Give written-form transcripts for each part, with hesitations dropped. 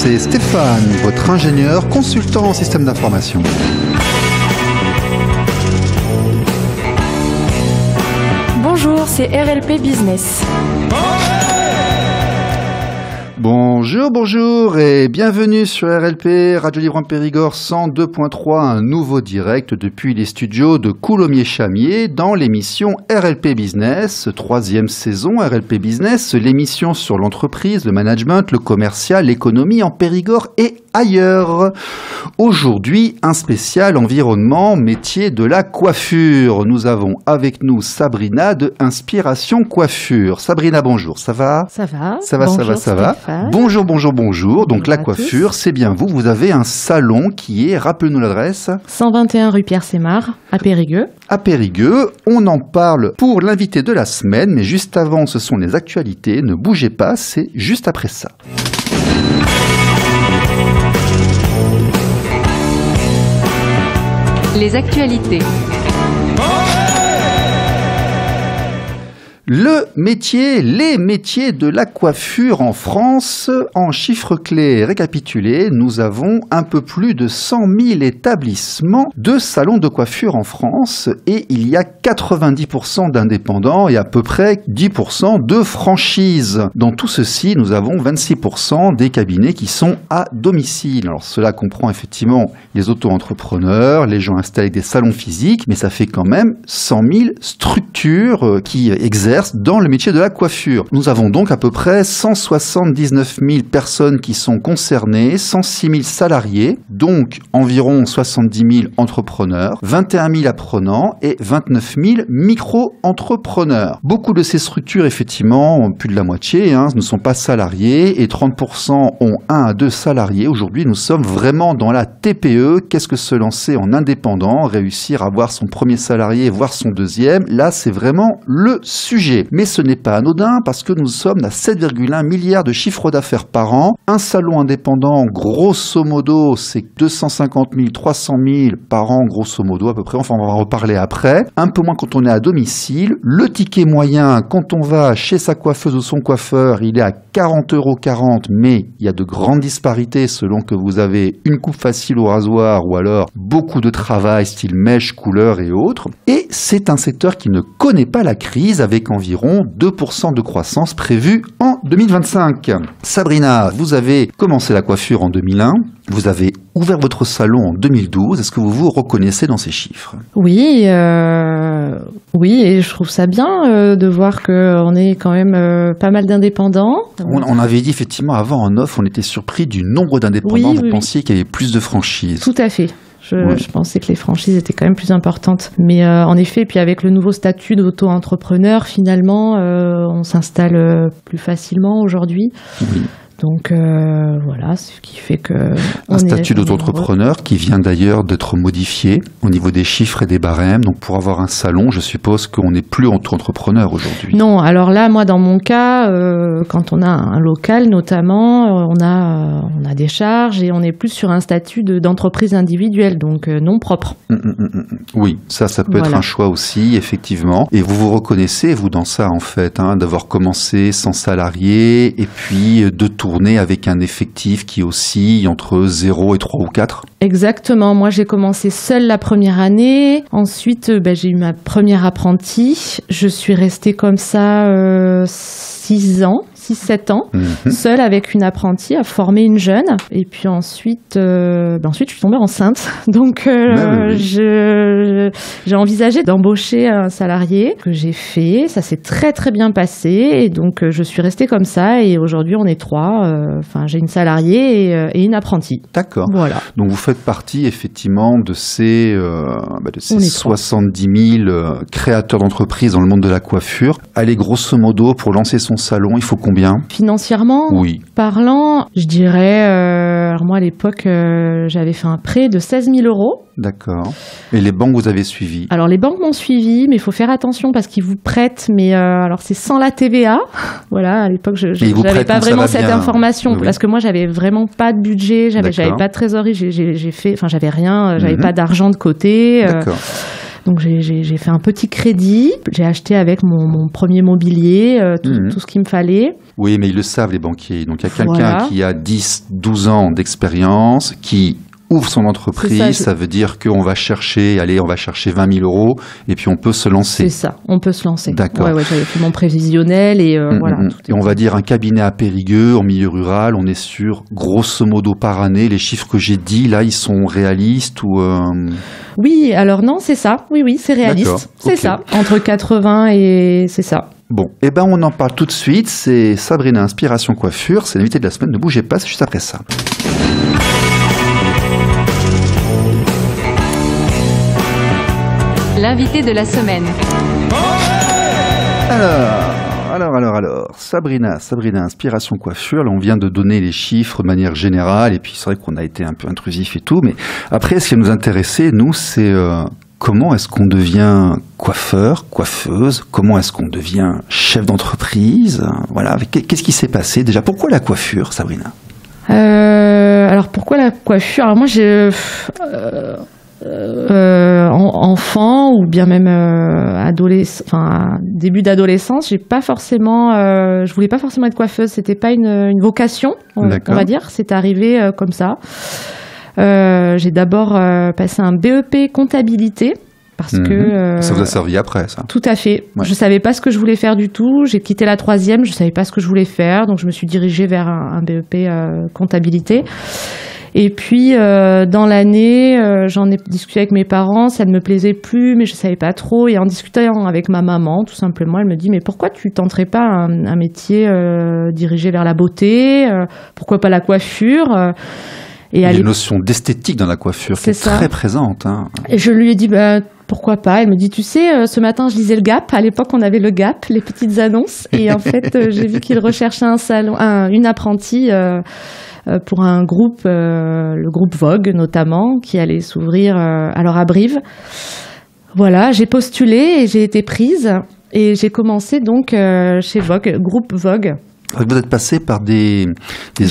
c'est Stéphane, votre ingénieur consultant en système d'information. Bonjour, c'est RLP Business. Bonjour et bienvenue sur RLP, Radio Libre en Périgord 102.3, un nouveau direct depuis les studios de Coulommiers-Chamiers dans l'émission RLP Business, 3e saison RLP Business, l'émission sur l'entreprise, le management, le commercial, l'économie en Périgord et ailleurs. Aujourd'hui, un spécial environnement, métier de la coiffure. Nous avons avec nous Sabrina de Inspiration Coiffure. Sabrina, bonjour, ça va ? Ça va. Bonjour, ça va. Bonjour. Donc la coiffure, c'est bien vous. Vous avez un salon qui est, rappelez-nous l'adresse. 121 rue Pierre-Sémard, à Périgueux. À Périgueux, on en parle pour l'invité de la semaine, mais juste avant, ce sont les actualités. Ne bougez pas, c'est juste après ça. Les actualités. Les métiers de la coiffure en France, en chiffres clés récapitulés, nous avons un peu plus de 100 000 établissements de salons de coiffure en France et il y a 90% d'indépendants et à peu près 10% de franchises. Dans tout ceci, nous avons 26% des cabinets qui sont à domicile. Alors cela comprend effectivement les auto-entrepreneurs, les gens installés des salons physiques, mais ça fait quand même 100 000 structures qui exercent dans le métier de la coiffure. Nous avons donc à peu près 179 000 personnes qui sont concernées, 106 000 salariés, donc environ 70 000 entrepreneurs, 21 000 apprenants et 29 000 micro-entrepreneurs. Beaucoup de ces structures, effectivement, plus de la moitié, ne sont pas salariés et 30% ont 1 à 2 salariés. Aujourd'hui, nous sommes vraiment dans la TPE. Qu'est-ce que se lancer en indépendant, réussir à avoir son premier salarié, voire son deuxième? Là, c'est vraiment le sujet. Mais ce n'est pas anodin parce que nous sommes à 7,1 milliards de chiffre d'affaires par an. Un salon indépendant, grosso modo, c'est 250 000, 300 000 par an, grosso modo à peu près. Enfin, on va en reparler après. Un peu moins quand on est à domicile. Le ticket moyen, quand on va chez sa coiffeuse ou son coiffeur, il est à 40,40 €, mais il y a de grandes disparités selon que vous avez une coupe facile au rasoir ou alors beaucoup de travail, style mèche, couleur et autres. Et c'est un secteur qui ne connaît pas la crise avec environ 2% de croissance prévue en 2025. Sabrina, vous avez commencé la coiffure en 2001, vous avez ouvert votre salon en 2012. Est-ce que vous vous reconnaissez dans ces chiffres ? Oui, et je trouve ça bien de voir qu'on est quand même pas mal d'indépendants. On avait dit effectivement avant en off, on était surpris du nombre d'indépendants. Vous pensiez qu'il y avait plus de franchises. Tout à fait. Je pensais que les franchises étaient quand même plus importantes. Mais en effet, puis avec le nouveau statut d'auto-entrepreneur, finalement, on s'installe plus facilement aujourd'hui. Oui. Donc voilà, ce qui fait que... Un statut d'auto-entrepreneur qui vient d'ailleurs d'être modifié au niveau des chiffres et des barèmes. Donc pour avoir un salon, je suppose qu'on n'est plus auto-entrepreneur aujourd'hui. Non, alors là, moi dans mon cas, quand on a un local notamment, on a des charges et on est plus sur un statut d'entreprise individuelle, donc non propre. Oui, ça peut être un choix aussi, effectivement. Et vous vous reconnaissez, vous, dans ça en fait, d'avoir commencé sans salarié et puis de tourner avec un effectif qui oscille entre 0 et 3 ou 4? Exactement. Moi, j'ai commencé seule la première année. Ensuite, j'ai eu ma première apprentie. Je suis restée comme ça 6-7 ans, seule avec une apprentie à former une jeune. Et puis ensuite, je suis tombée enceinte. Donc, j'ai envisagé d'embaucher un salarié que j'ai fait. Ça s'est très, très bien passé. Et donc, je suis restée comme ça. Et aujourd'hui, on est 3. J'ai une salariée et une apprentie. D'accord. Voilà. Donc, vous faites partie, effectivement, de ces 70 000 créateurs d'entreprises dans le monde de la coiffure. Allez, grosso modo, pour lancer son salon, il faut combien? Financièrement parlant, je dirais, alors moi à l'époque, j'avais fait un prêt de 16 000 €. D'accord. Et les banques, vous avez suivi? Alors les banques m'ont suivi, mais il faut faire attention parce qu'ils vous prêtent, mais alors c'est sans la TVA. Voilà, à l'époque, je n'avais pas vraiment cette information parce que moi, j'avais vraiment pas de budget, j'avais pas de trésorerie, j'avais rien, j'avais pas d'argent de côté. D'accord. Donc j'ai fait un petit crédit, j'ai acheté avec mon premier mobilier, tout ce qu'il me fallait. Oui, mais ils le savent, les banquiers. Donc il y a quelqu'un qui a 10, 12 ans d'expérience, qui ouvre son entreprise, ça veut dire qu'on va chercher 20 000 euros et puis on peut se lancer. C'est ça, on peut se lancer. D'accord. Ouais, j'avais fait mon prévisionnel et voilà. Et on va dire un cabinet à Périgueux, en milieu rural, on est sur grosso modo par année, les chiffres que j'ai dit là, ils sont réalistes ou Oui, alors non, c'est ça. Oui, c'est réaliste. C'est ça, entre 80 et c'est ça. Bon, on en parle tout de suite. C'est Sabrina Inspiration Coiffure, c'est l'invité de la semaine. Ne bougez pas, c'est juste après ça. L'invité de la semaine. Alors, Sabrina Inspiration Coiffure, là on vient de donner les chiffres de manière générale, et puis c'est vrai qu'on a été un peu intrusif et tout, mais après ce qui nous intéressait, nous, c'est comment est-ce qu'on devient coiffeur, coiffeuse, comment est-ce qu'on devient chef d'entreprise, voilà, qu'est-ce qui s'est passé déjà, pourquoi la coiffure, Sabrina? Alors pourquoi la coiffure? Alors moi j'ai enfant ou bien même début d'adolescence, je voulais pas forcément être coiffeuse, c'était pas une vocation, on va dire, c'est arrivé comme ça. J'ai d'abord passé un BEP comptabilité parce que ça vous a servi après, ça? Tout à fait. Ouais. Je savais pas ce que je voulais faire du tout. J'ai quitté la 3e, je savais pas ce que je voulais faire, donc je me suis dirigée vers un BEP comptabilité. Et puis dans l'année, j'en ai discuté avec mes parents, ça ne me plaisait plus, mais je savais pas trop. Et en discutant avec ma maman, tout simplement, elle me dit: mais pourquoi tu tenterais pas un métier dirigé vers la beauté, pourquoi pas la coiffure? Il y a une notion d'esthétique dans la coiffure qui est très présente. Hein. Et je lui ai dit pourquoi pas. Elle me dit: tu sais, ce matin je lisais le Gap. À l'époque on avait le Gap, les petites annonces. Et en fait j'ai vu qu'il recherchait une apprentie. Pour un groupe, le groupe Vogue notamment, qui allait s'ouvrir alors à Brive. Voilà, j'ai postulé et j'ai été prise et j'ai commencé donc chez Vogue, groupe Vogue. Vous êtes passé par des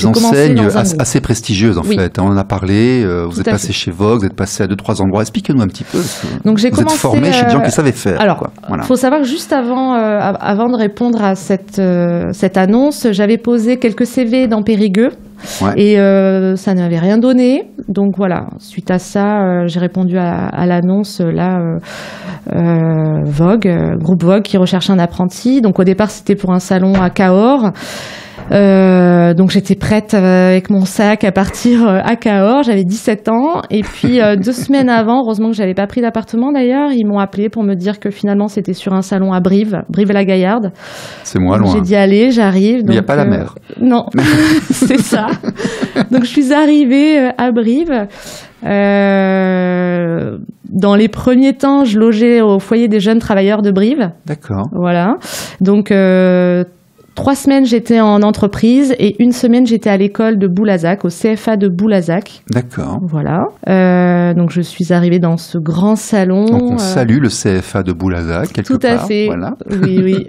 enseignes assez prestigieuses en fait. On en a parlé, vous êtes passé chez Vogue, vous êtes passé à 2-3 endroits. Expliquez-nous un petit peu. Donc j'ai commencé, êtes formé chez des gens qui savaient faire. Alors, faut savoir que juste avant de répondre à cette annonce, j'avais posé quelques CV dans Périgueux. Ouais. Et ça n'avait rien donné. Donc voilà, suite à ça, j'ai répondu à l'annonce Vogue, groupe Vogue qui recherche un apprenti. Donc au départ, c'était pour un salon à Cahors. Donc j'étais prête avec mon sac à partir à Cahors, j'avais 17 ans et puis 2 semaines avant, heureusement que j'avais pas pris d'appartement d'ailleurs, ils m'ont appelé pour me dire que finalement c'était sur un salon à Brive-la-Gaillarde. C'est moins loin. J'ai dit allez, j'arrive. Mais il n'y a pas la mer. Non, c'est ça. Donc je suis arrivée à Brive. Dans les premiers temps, je logeais au foyer des jeunes travailleurs de Brive. D'accord. Voilà. Donc 3 semaines, j'étais en entreprise et 1 semaine, j'étais à l'école de Boulazac, au CFA de Boulazac. D'accord. Voilà. Donc, je suis arrivée dans ce grand salon. Donc, on salue le CFA de Boulazac, quelque part. Tout à fait. Voilà. Oui.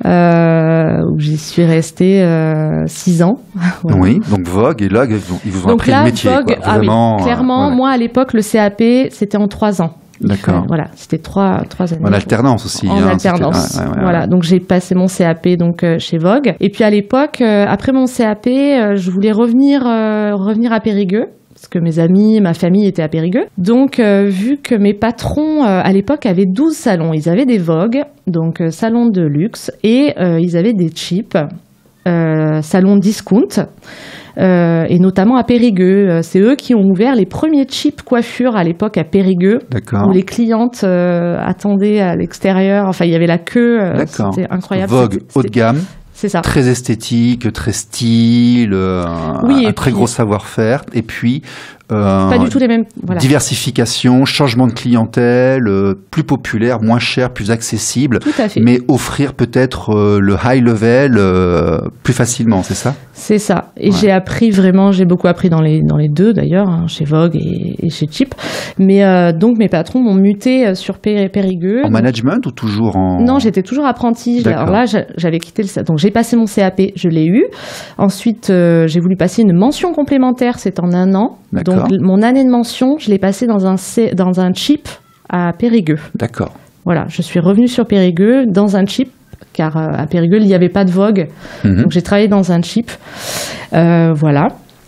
Où j'y suis restée 6 ans. Voilà. Oui, donc Vogue, et là, ils vous ont appris le métier. Vogue, quoi. Vraiment, clairement, moi, à l'époque, le CAP, c'était en 3 ans. D'accord. Voilà, c'était 3 années. En alternance aussi. En alternance. Voilà, donc j'ai passé mon CAP donc chez Vogue. Et puis à l'époque, après mon CAP, je voulais revenir à Périgueux. Parce que mes amis, ma famille étaient à Périgueux. Donc, vu que mes patrons, à l'époque, avaient 12 salons. Ils avaient des Vogue, donc salons de luxe, et ils avaient des cheap, salons discount. Et notamment à Périgueux. C'est eux qui ont ouvert les premiers cheap coiffures à l'époque à Périgueux. D'accord. Où les clientes attendaient à l'extérieur. Enfin, il y avait la queue. C'était incroyable. Vogue haut de gamme. C'est ça. Très esthétique, très style, un très gros savoir-faire. Et puis, pas du tout les mêmes. Voilà. Diversification, changement de clientèle, plus populaire, moins cher, plus accessible. Tout à fait. Mais offrir peut-être le high level plus facilement, c'est ça? C'est ça. Et j'ai beaucoup appris dans les deux d'ailleurs, hein, chez Vogue et chez Cheap. Mais donc mes patrons m'ont muté sur Périgueux. En management ou toujours en... Non, j'étais toujours apprentie. Alors là, j'avais quitté donc j'ai passé mon CAP, je l'ai eu. Ensuite, j'ai voulu passer une mention complémentaire, c'est en 1 an. Donc mon année de mention, je l'ai passée dans un Cheap à Périgueux. D'accord. Voilà, je suis revenue sur Périgueux dans un chip, car à Périgueux, il n'y avait pas de Vogue. Donc, j'ai travaillé dans un chip. Voilà.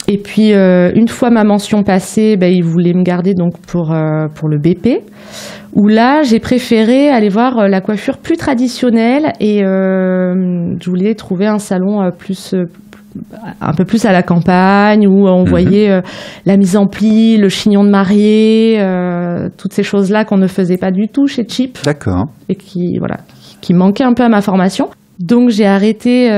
Et puis, une fois ma mention passée, ils voulaient me garder donc pour le BP, où là, j'ai préféré aller voir la coiffure plus traditionnelle et je voulais trouver un salon un peu plus à la campagne, où on voyait la mise en pli, le chignon de mariée, toutes ces choses-là qu'on ne faisait pas du tout chez Chip. D'accord. Et qui manquaient un peu à ma formation. Donc j'ai arrêté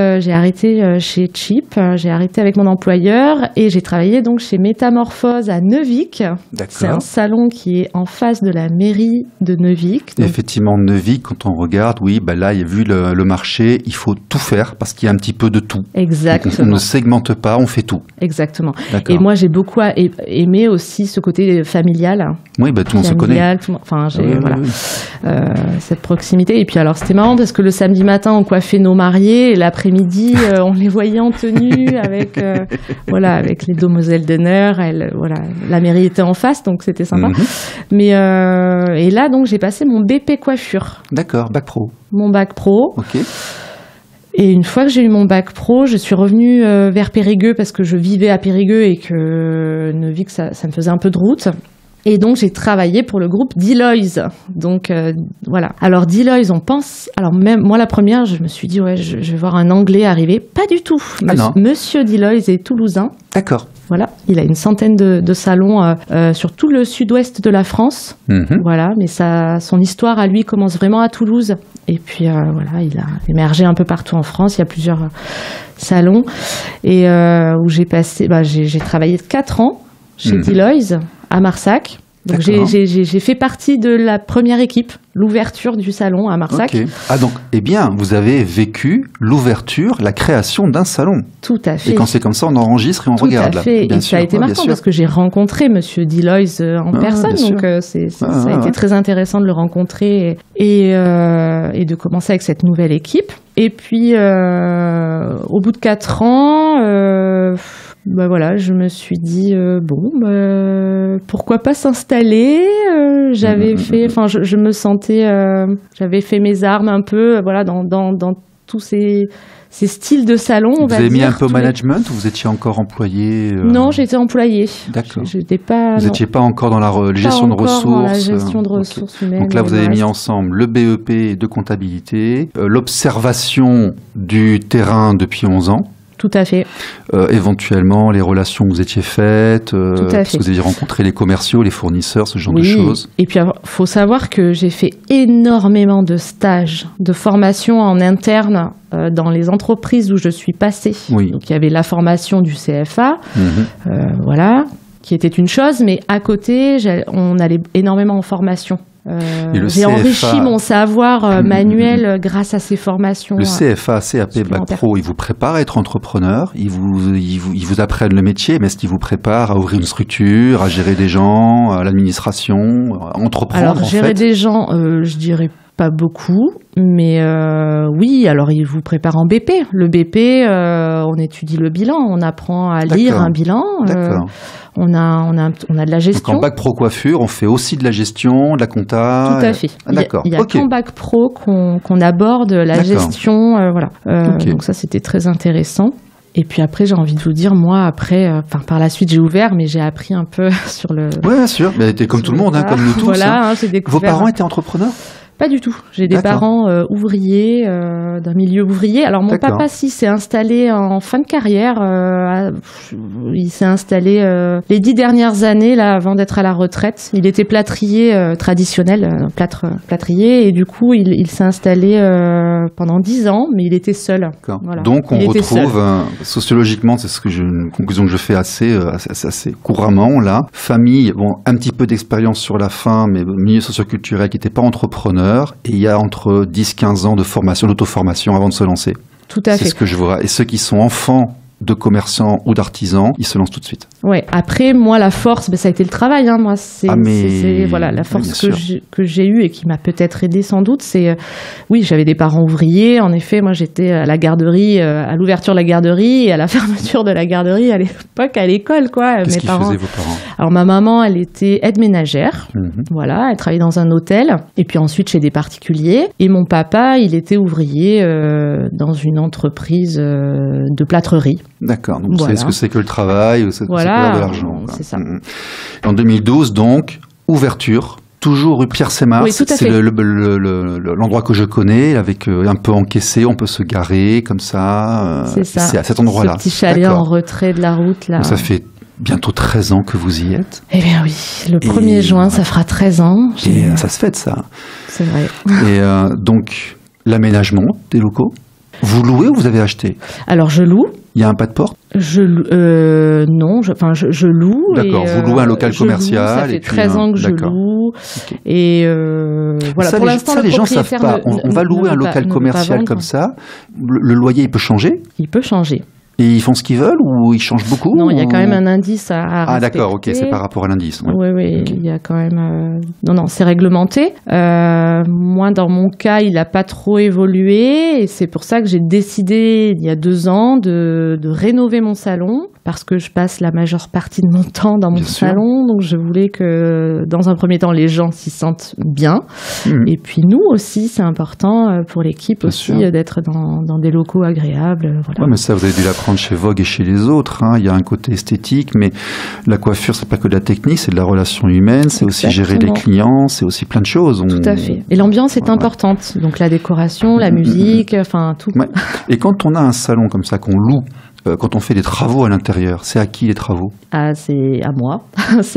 chez Chip, j'ai arrêté avec mon employeur et j'ai travaillé donc chez Métamorphose à Neuvic. D'accord. C'est un salon qui est en face de la mairie de Neuvic. Donc... Effectivement, Neuvic, quand on regarde, oui, là, il y a vu le marché, il faut tout faire parce qu'il y a un petit peu de tout. Exactement. On ne segmente pas, on fait tout. Exactement. D'accord. Et moi, j'ai beaucoup aimé aussi ce côté familial. Oui, tout le monde se connaît. Cette proximité. Et puis alors, c'était marrant parce que le samedi matin, on coiffait nos mariés et l'après-midi, on les voyait en tenue avec les demoiselles d'honneur. La mairie était en face, donc c'était sympa. Mais et là, donc, j'ai passé mon BP coiffure. D'accord, bac pro. Mon bac pro. Ok. Et une fois que j'ai eu mon bac pro, je suis revenue vers Périgueux parce que je vivais à Périgueux et que Neuvic, ça me faisait un peu de route. Et donc, j'ai travaillé pour le groupe Deloitte. Donc, voilà. Alors, Deloitte, on pense... Alors, même moi, la première, je me suis dit, je vais voir un Anglais arriver. Pas du tout. Monsieur Deloitte est toulousain. D'accord. Voilà. Il a une centaine de salons sur tout le sud-ouest de la France. Voilà. Mais son histoire à lui commence vraiment à Toulouse. Et puis, il a émergé un peu partout en France. Il y a plusieurs salons. Et où j'ai travaillé 4 ans chez Deloitte à Marsac. Donc j'ai fait partie de la première équipe, l'ouverture du salon à Marsac. Okay. Ah donc, vous avez vécu l'ouverture, la création d'un salon. Tout à fait. Et quand c'est comme ça, on enregistre et on regarde. Tout à fait. Et ça a été marquant parce que j'ai rencontré Monsieur Deloitte en personne. Donc ça a été très intéressant de le rencontrer et de commencer avec cette nouvelle équipe. Et puis, au bout de 4 ans... je me suis dit pourquoi pas s'installer. Je me sentais, j'avais fait mes armes un peu, dans tous ces styles de salon. Vous avez mis un peu au management ou vous étiez encore employé Non, j'étais employée. D'accord. Vous n'étiez pas encore dans la gestion de ressources. Dans la gestion de ressources humaines. Donc là, vous avez mis ensemble le BEP de comptabilité, l'observation du terrain depuis 11 ans. Tout à fait. Éventuellement, les relations que vous étiez faites, parce que vous aviez rencontré les commerciaux, les fournisseurs, ce genre de choses. Et puis, il faut savoir que j'ai fait énormément de stages, de formations en interne dans les entreprises où je suis passée. Oui. Donc, il y avait la formation du CFA, qui était une chose, mais à côté, on allait énormément en formation. J'ai enrichi mon savoir manuel grâce à ces formations. Le CFA, CAP, Bac Pro, il vous prépare à être entrepreneur, il vous apprennent le métier, mais est-ce qu'il vous prépare à ouvrir une structure, à gérer des gens, à l'administration, à entreprendre? Alors, gérer des gens, je dirais pas beaucoup, mais oui, alors il vous prépare en BP. Le BP, on étudie le bilan, on apprend à lire un bilan. On a de la gestion. Donc en bac pro coiffure, on fait aussi de la gestion, de la compta. Tout à fait. D'accord. Il y a qu'en bac pro qu'on aborde la gestion, Donc ça, c'était très intéressant. Et puis après, j'ai envie de vous dire, moi, par la suite, j'ai ouvert, mais j'ai appris un peu sur le... Oui, bien sûr. Mais t'es comme tout le monde, comme nous tous. Voilà, j'ai découvert... Vos parents étaient entrepreneurs ? Pas du tout. J'ai des parents ouvriers, d'un milieu ouvrier. Alors, mon papa, s'est installé en fin de carrière. Il s'est installé les 10 dernières années, là, avant d'être à la retraite. Il était plâtrier traditionnel, plâtrier. Et du coup, il s'est installé pendant 10 ans, mais il était seul. Voilà. Donc, on retrouve, sociologiquement, c'est une conclusion que je fais assez couramment, là. Famille, un petit peu d'expérience sur la fin, mais milieu socioculturel qui n'était pas entrepreneur. Et il y a entre 10-15 ans de formation, d'auto-formation avant de se lancer. Tout à fait. C'est ce que je vois. Et ceux qui sont enfants de commerçants ou d'artisans, ils se lancent tout de suite. Ouais. Après, moi, la force, ça a été le travail. Hein. Moi, c'est voilà, la force que j'ai eue et qui m'a peut-être aidée sans doute. C'est oui, j'avais des parents ouvriers. En effet, moi, j'étais à la garderie, à l'ouverture de la garderie et à la fermeture de la garderie à l'époque à l'école, quoi. Qu'est-ce qu'ils faisaient vos parents? Alors ma maman, elle était aide ménagère. Voilà, elle travaillait dans un hôtel et puis ensuite chez des particuliers. Et mon papa, il était ouvrier dans une entreprise de plâtrerie. D'accord, donc vous savez ce que c'est que le travail, c'est que de l'argent. C'est ça. En 2012, donc, ouverture, toujours rue Pierre-Sémars. Oui, tout à fait. C'est l'endroit que je connais, avec un peu encaissé, on peut se garer comme ça. C'est ça. C'est à cet endroit-là. Ce petit chalet en retrait de la route, là. Donc ça fait bientôt 13 ans que vous y êtes. Eh bien oui, le 1er juin, ça fera 13 ans. Et ça se fête, ça. C'est vrai. Et donc, l'aménagement des locaux, vous louez ou vous avez acheté? Alors, je loue. Il y a un pas de porte? Non, je loue. D'accord, vous louez un local commercial. Ça fait 13 ans que je loue. Okay. Et voilà, pour l'instant, les gens ne savent pas. On va louer un local commercial comme ça. Le loyer, il peut changer? Il peut changer. Et ils font ce qu'ils veulent ou ils changent beaucoup? Non, il y a quand même un indice à respecter. Ah d'accord, ok, c'est par rapport à l'indice. Oui, okay. Il y a quand même... Non, c'est réglementé. Moi, dans mon cas, il n'a pas trop évolué et c'est pour ça que j'ai décidé, il y a 2 ans, de rénover mon salon parce que je passe la majeure partie de mon temps dans mon salon. Donc, je voulais que, dans un premier temps, les gens s'y sentent bien. Et puis, nous aussi, c'est important pour l'équipe aussi d'être dans des locaux agréables. Voilà. Ouais, mais ça, vous avez dû l'apprendre chez Vogue et chez les autres. Hein. Il y a un côté esthétique, mais la coiffure, c'est pas que de la technique, c'est de la relation humaine, c'est aussi gérer les clients, c'est aussi plein de choses. Tout à fait. Et l'ambiance est importante. Donc, la décoration, la musique, enfin, tout. Ouais. Et quand on a un salon comme ça, qu'on loue, quand on fait des travaux à l'intérieur, c'est à qui les travaux? Ah, c'est à moi.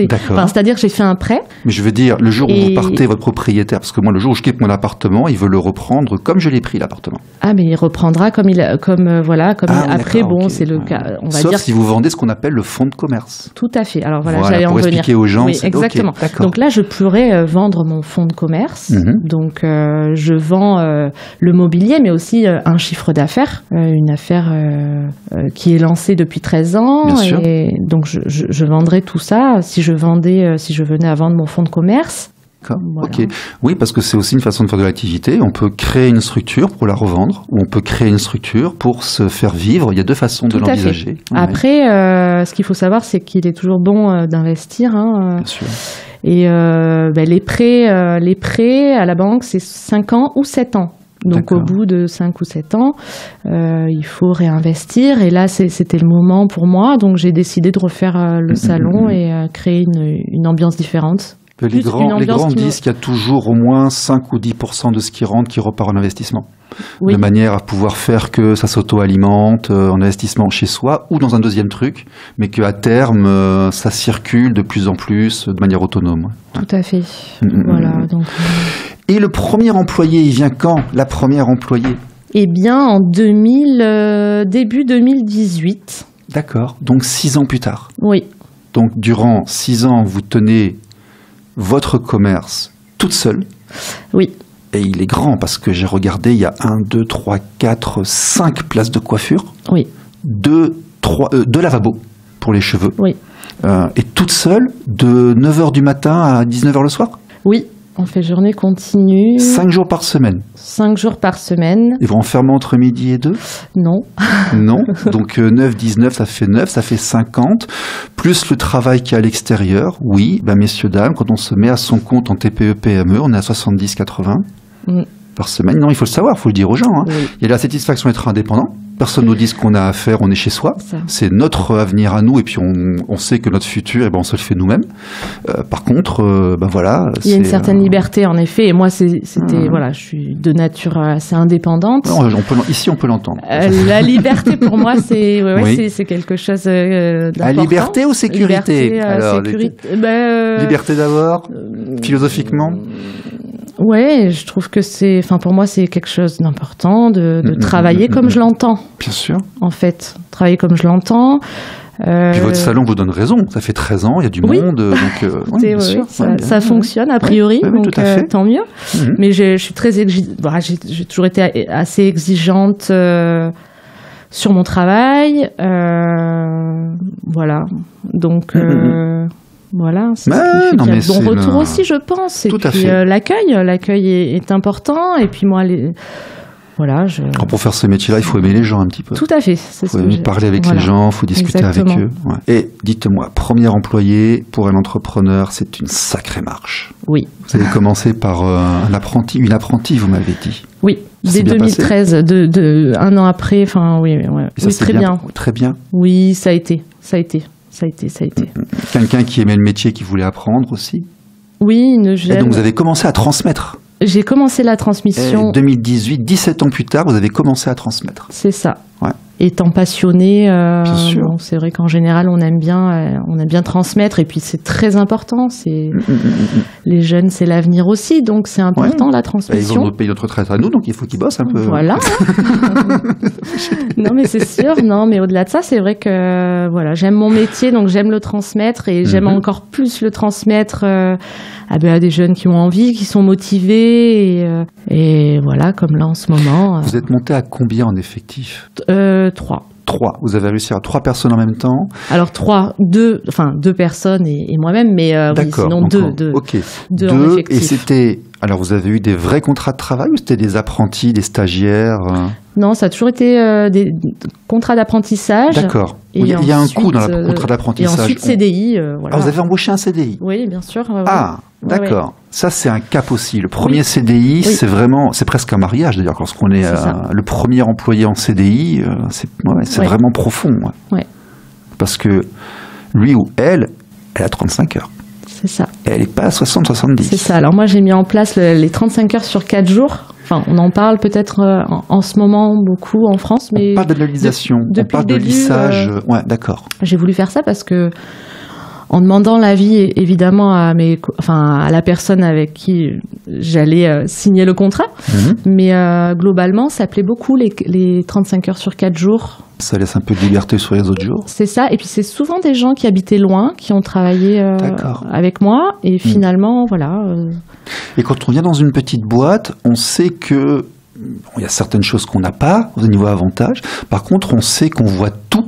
D'accord. C'est-à-dire que j'ai fait un prêt. Mais je veux dire, le jour où vous partez, votre propriétaire, parce que moi, le jour où je quitte mon appartement, il veut le reprendre comme je l'ai pris, l'appartement. Ah, mais il reprendra après, bon, okay. C'est le cas, on va Sauf dire. si vous vendez ce qu'on appelle le fonds de commerce. Tout à fait. Alors voilà, j'allais en venir. Pour expliquer aux gens. Oui, exactement. Okay, donc là, je pourrais vendre mon fonds de commerce. Donc, je vends le mobilier, mais aussi un chiffre d'affaires, une affaire qui est lancée depuis 13 ans. Bien sûr. Et donc, je vendrais tout ça si je venais à vendre mon fonds de commerce. Voilà. Ok. Oui, parce que c'est aussi une façon de faire de l'activité. On peut créer une structure pour la revendre, ou on peut créer une structure pour se faire vivre. Il y a 2 façons de l'envisager. Après, ce qu'il faut savoir, c'est qu'il est toujours bon d'investir. Bien sûr. Et les prêts à la banque, c'est 5 ans ou 7 ans. Donc au bout de 5 ou 7 ans, il faut réinvestir. Et là, c'était le moment pour moi. Donc j'ai décidé de refaire le salon et créer une ambiance différente. Les grands disent qu'il y a toujours au moins 5 ou 10% de ce qui rentre qui repart en investissement. Oui. De manière à pouvoir faire que ça s'auto-alimente en investissement chez soi ou dans un deuxième truc, mais qu'à terme, ça circule de plus en plus de manière autonome. Tout à fait. Voilà. Donc, Et le premier employé, il vient quand, la première employée? Eh bien, en début 2018. D'accord. Donc 6 ans plus tard. Oui. Donc durant 6 ans, vous tenez votre commerce toute seule. Oui. Et il est grand parce que j'ai regardé, il y a 1, 2, 3, 4, 5 places de coiffure. Oui. 2 lavabos pour les cheveux. Oui. Et toute seule de 9h du matin à 19h le soir? Oui. On fait journée continue. 5 jours par semaine? 5 jours par semaine. Et vous enfermez entre midi et 2? Non. Non. Donc 9, 19, ça fait 9, ça fait 50. Plus le travail qui est à l'extérieur. Oui, messieurs, dames, quand on se met à son compte en TPE, PME, on est à 70, 80 par semaine. Non, il faut le savoir, il faut le dire aux gens. Hein. Oui. Il y a la satisfaction d'être indépendant. Personne nous dit ce qu'on a à faire, on est chez soi. C'est notre avenir à nous et puis on sait que notre futur, on se le fait nous-mêmes. Par contre, voilà. Il y a une certaine liberté, en effet. Et moi, voilà, je suis de nature assez indépendante. Non, ici, on peut l'entendre. La liberté, pour moi, c'est quelque chose d'important. La liberté ou sécurité? Liberté d'abord, philosophiquement. Ouais, je trouve que pour moi, c'est quelque chose d'important de travailler comme je l'entends. Bien sûr. En fait, travailler comme je l'entends. Puis votre salon vous donne raison. Ça fait 13 ans, il y a du monde. Donc, bien sûr, ça fonctionne a priori, donc tout à fait. Tant mieux. Mais je suis très j'ai toujours été assez exigeante sur mon travail. Voilà. Donc, voilà. C'est ce qui fait qu'il y a de bons retours aussi, je pense. Et tout puis, à fait. L'accueil est important. Et puis, moi, voilà, pour faire ce métier-là, il faut aimer les gens un petit peu. Tout à fait. Il faut aimer parler avec les gens, il faut discuter avec eux. Ouais. Et dites-moi, premier employé pour un entrepreneur, c'est une sacrée marche. Oui. Vous avez commencé par une apprentie, vous m'avez dit. Oui, dès 2013, un an après, enfin oui, très bien. Très bien. Oui, ça a été. Quelqu'un qui aimait le métier, qui voulait apprendre aussi. Oui, une jeune. Et donc vous avez commencé à transmettre. J'ai commencé la transmission. Et 2018, 17 ans plus tard, vous avez commencé à transmettre. C'est ça. Ouais. Étant passionné, c'est vrai qu'en général, on aime bien transmettre. Et puis, c'est très important. Les jeunes, c'est l'avenir aussi. Donc, c'est important, la transmission. Ils vont nous payer notre retraite à nous, donc il faut qu'ils bossent un peu. Voilà. Non, mais c'est sûr. Non, mais au-delà de ça, c'est vrai que voilà, j'aime mon métier, donc j'aime le transmettre. Et j'aime encore plus le transmettre à des jeunes qui ont envie, qui sont motivés. Et voilà, comme là, en ce moment. Vous êtes monté à combien en effectif? 3. Vous avez réussi à 3 personnes en même temps? Alors 2 personnes et moi-même, mais oui, sinon deux. Ok. 2 en effectif. Et c'était... Alors vous avez eu des vrais contrats de travail ou c'était des apprentis, des stagiaires? Non, ça a toujours été des contrats d'apprentissage. D'accord. Il y a un coût dans le contrat d'apprentissage. Et ensuite CDI. Voilà. Ah, vous avez embauché un CDI? Oui, bien sûr. Ah, d'accord. Ouais. Ça, c'est un cap aussi. Le premier CDI, c'est presque un mariage. D'ailleurs, lorsqu'on est le premier employé en CDI, c'est vraiment profond. Ouais. Parce que lui ou elle a 35 heures. C'est ça. Et elle n'est pas à 60-70. C'est ça. Alors moi, j'ai mis en place les 35 heures sur 4 jours. Enfin, on en parle peut-être en ce moment beaucoup en France. Mais on parle de l'annualisation, on parle de lissage. Ouais, d'accord. J'ai voulu faire ça parce que en demandant l'avis évidemment à la personne avec qui j'allais signer le contrat, mais globalement, ça plaît beaucoup les 35 heures sur 4 jours. Ça laisse un peu de liberté sur les autres jours. C'est ça, et puis c'est souvent des gens qui habitaient loin, qui ont travaillé avec moi, et finalement, voilà. Et quand on vient dans une petite boîte, on sait que il y a certaines choses qu'on n'a pas au niveau avantage. Par contre, on sait qu'on voit tout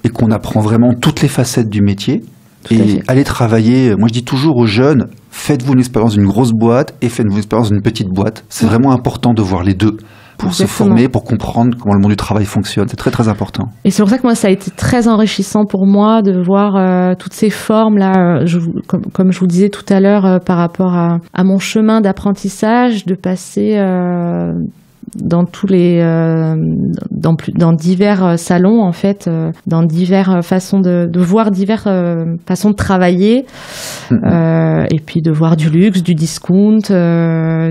et qu'on apprend vraiment toutes les facettes du métier. Et aller travailler, moi je dis toujours aux jeunes, faites-vous une expérience d'une grosse boîte et faites-vous une expérience d'une petite boîte. C'est vraiment important de voir les deux pour se former, pour comprendre comment le monde du travail fonctionne. C'est très très important. Et c'est pour ça que moi ça a été très enrichissant pour moi de voir toutes ces formes-là, comme je vous disais tout à l'heure, par rapport à mon chemin d'apprentissage, de passer... dans divers salons en fait, dans diverses façons de voir diverses façons de travailler, et puis de voir du luxe, du discount,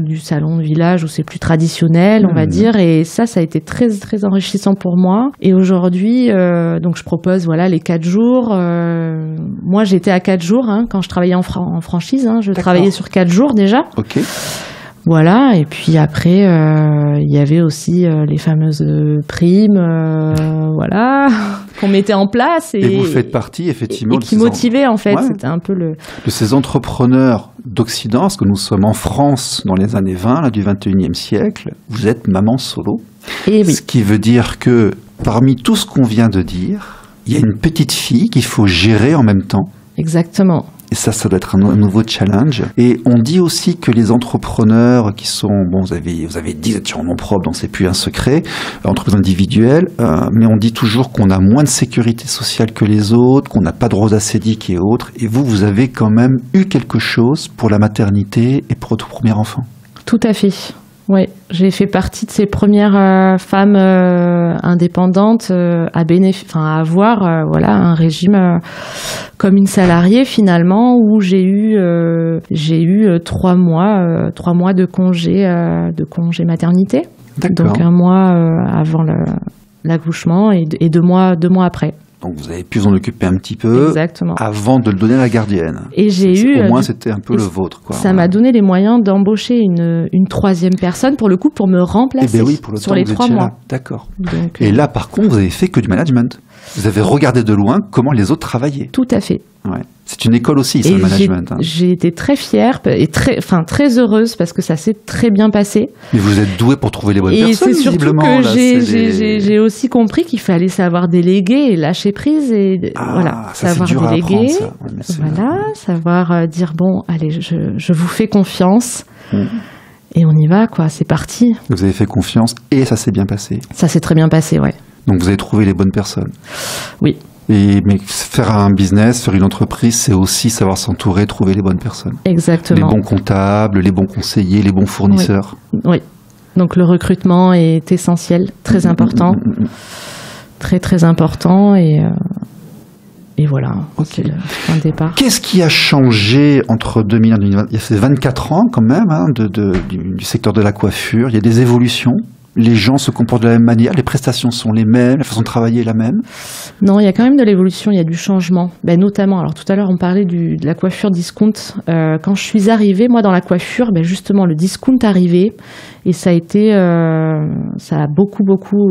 du salon de village où c'est plus traditionnel, on va dire, et ça a été très très enrichissant pour moi. Et aujourd'hui, donc je propose les 4 jours. Moi j'étais à 4 jours quand je travaillais en franchise, je travaillais sur 4 jours déjà. Ok. Voilà, et puis après, il y avait aussi les fameuses primes, qu'on mettait en place. Et vous faites partie, effectivement, et qui motivaient, en fait. Ouais. C'était un peu de ces entrepreneurs d'Occident, parce que nous sommes en France dans les années 20, du 21e siècle. Vous êtes maman solo. Et oui. Ce qui veut dire que, parmi tout ce qu'on vient de dire, il y a une petite fille qu'il faut gérer en même temps. Exactement. Et ça doit être un nouveau challenge. Et on dit aussi que les entrepreneurs qui sont, vous avez dit, vous êtes sur un nom propre, donc c'est plus un secret, entreprise individuelle, mais on dit toujours qu'on a moins de sécurité sociale que les autres, qu'on n'a pas de rose acédique et autres. Et vous avez quand même eu quelque chose pour la maternité et pour votre premier enfant. Tout à fait. Oui, j'ai fait partie de ces premières femmes indépendantes à avoir un régime comme une salariée finalement, où j'ai eu 3 mois de congé maternité. D'accord. Donc 1 mois avant l'accouchement et 2 mois après. Donc vous avez pu vous en occuper un petit peu. Exactement. Avant de le donner à la gardienne. Et au moins c'était un peu le vôtre, quoi. Ça m'a donné les moyens d'embaucher une 3e personne pour me remplacer pour le sur les 3 mois. D'accord. Et là par contre vous avez fait que du management. Vous avez regardé de loin comment les autres travaillaient. Tout à fait. Ouais. C'est une école aussi, ça, le management. J'ai été très fière et très heureuse parce que ça s'est très bien passé. Mais vous êtes doué pour trouver les bonnes personnes, visiblement. Et c'est surtout que j'ai aussi compris qu'il fallait savoir déléguer et lâcher prise. Et voilà, ça, savoir dur déléguer, à apprendre, ça. voilà, savoir dire, bon, allez, je vous fais confiance. Et on y va, quoi, c'est parti. Vous avez fait confiance et ça s'est bien passé. Ça s'est très bien passé, ouais. Donc vous avez trouvé les bonnes personnes. Oui. Mais faire un business, faire une entreprise, c'est aussi savoir s'entourer, trouver les bonnes personnes. Exactement. Les bons comptables, les bons conseillers, les bons fournisseurs. Oui. Donc le recrutement est essentiel, très important. Très, très important. Et voilà, c'est le point de départ. Qu'est-ce qui a changé entre 2001 et 2020 ? Il y a fait 24 ans quand même du secteur de la coiffure. Il y a des évolutions. Les gens se comportent de la même manière, les prestations sont les mêmes, la façon de travailler est la même. Non, il y a quand même de l'évolution, il y a du changement. Notamment, alors tout à l'heure on parlait de la coiffure discount. Quand je suis arrivée, moi dans la coiffure, justement le discount arrivait et ça a été, ça a beaucoup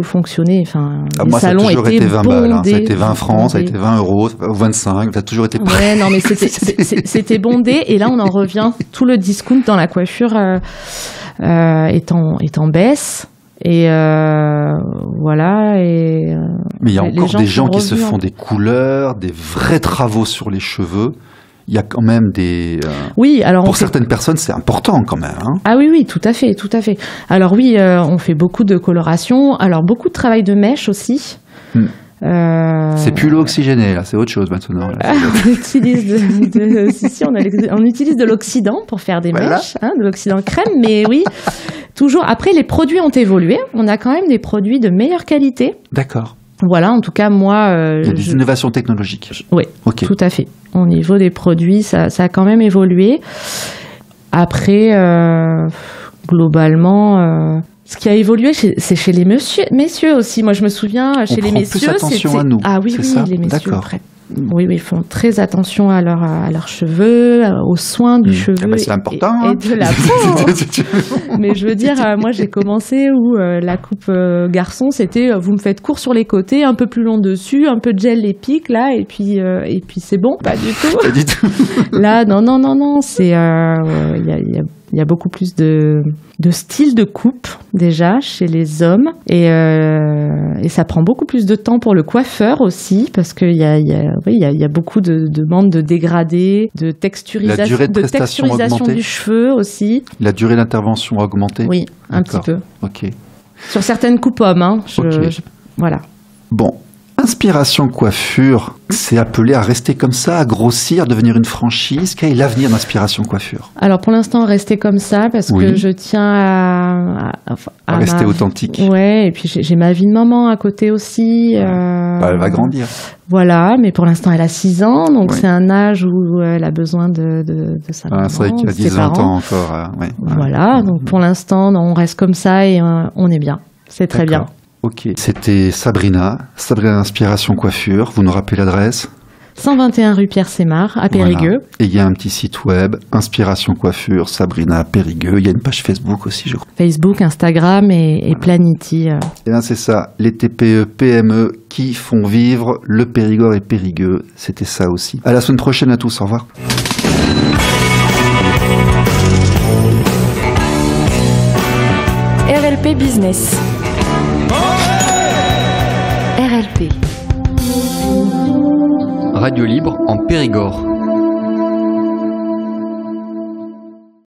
fonctionné. Enfin, les salons étaient bondés. Ça a toujours été 20 balles, hein. Ça a été 20 francs, ça a été 20 euros, 25, ça a toujours été prêt. Ouais, non mais c'était bondé et là on en revient, tout le discount dans la coiffure est en baisse. Et voilà. Mais il y a encore des gens qui se font des couleurs, des vrais travaux sur les cheveux. Il y a quand même des. Oui, alors pour certaines personnes, c'est important quand même. Hein. Ah oui, tout à fait. Alors oui, on fait beaucoup de coloration. Alors beaucoup de travail de mèche aussi. C'est plus l'eau oxygénée, là, c'est autre chose maintenant. Là, on utilise on utilise de l'oxydant pour faire des mèches, de l'oxydant crème, mais oui, toujours. Après, les produits ont évolué. On a quand même des produits de meilleure qualité. D'accord. Voilà, en tout cas, moi... il y a des innovations technologiques. Oui, tout à fait. Au niveau des produits, ça a quand même évolué. Après, globalement... ce qui a évolué, c'est chez les messieurs aussi. Moi, je me souviens, chez les messieurs, c'était... attention à nous. Ah oui, les messieurs. Oui, ils font très attention à leurs cheveux, aux soins du cheveu. C'est important. Et de la peau. Mais je veux dire, moi, j'ai commencé où la coupe garçon, c'était vous me faites court sur les côtés, un peu plus long dessus, un peu de gel épique, là, et puis c'est bon. Pas du tout. Pas du tout. Là, non, c'est... Il y a beaucoup plus de styles de coupe déjà chez les hommes et ça prend beaucoup plus de temps pour le coiffeur aussi parce qu'il y a beaucoup de demandes de dégradé, de texturisation du cheveu aussi. La durée d'intervention a augmenté. Oui, un petit peu. Ok. Sur certaines coupes hommes, voilà. Bon. Inspiration Coiffure, c'est appelé à rester comme ça, à grossir, devenir une franchise. Quel est l'avenir d'Inspiration Coiffure ? Alors pour l'instant, rester comme ça parce que je tiens à rester authentique. Ouais, et puis j'ai ma vie de maman à côté aussi. Elle va grandir. Voilà, mais pour l'instant, elle a 6 ans, donc c'est un âge où elle a besoin de sa maman, c'est vrai qu'il y a 10 ans encore. Voilà, donc pour l'instant, on reste comme ça et on est bien. C'est très bien. Ok, c'était Sabrina Inspiration Coiffure. Vous nous rappelez l'adresse ? 121 rue Pierre Sémar, à Périgueux. Voilà. Et il y a un petit site web, Inspiration Coiffure, Sabrina Périgueux. Il y a une page Facebook aussi, je crois. Facebook, Instagram et Planity. Et bien c'est ça, les TPE, PME qui font vivre le Périgord et Périgueux. C'était ça aussi. À la semaine prochaine à tous, au revoir. RLP Business. RLP. Radio libre en Périgord.